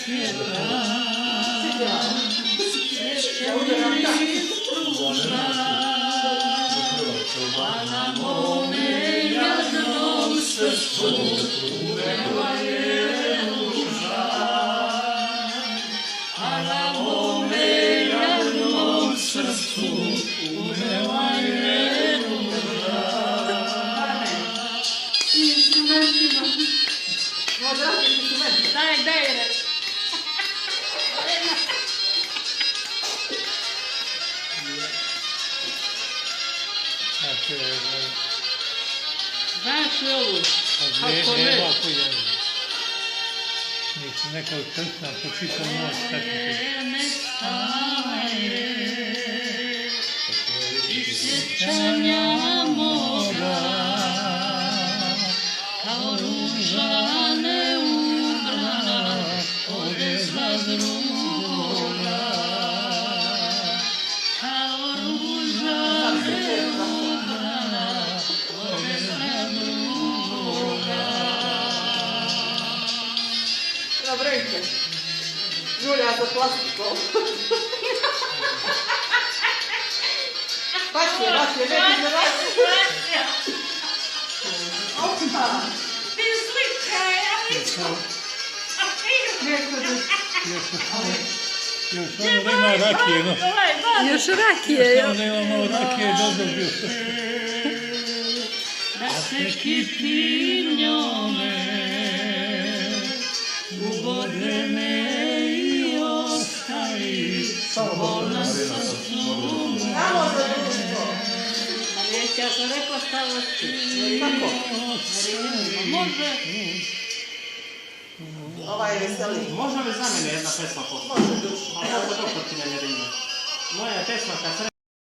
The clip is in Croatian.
svijeta, sjeća mi pruža, a na mome jadnom srcu umrla je ruža, a na mome jadnom srcu umrla je ruža. Daj, reći. Znaš li ovu? Kako ne? Neka utrkna, počitam noć, tako ne staje, i sjećanja moga, kao ruža neubrana, odezla drugoga, kao ruža neubrana, odezla drugoga. Nabrojite. Julija za plastikom. Baš je, neki za vas. Opa! Ti slikaj, ja nisam. Još ono da ima rakije, no. Još rakije, Samo da ima malo rakije, dobro bio. Da se kipi njome, ubode me i ostavi, bol na srcu moje. Neće, ja sam rekla stava ti. Kako? Može. Ova je veseli. Može li za mene jedna pesma poslati? Može dušu. Ali kako to kod ti mene da ima? Moja pesma kad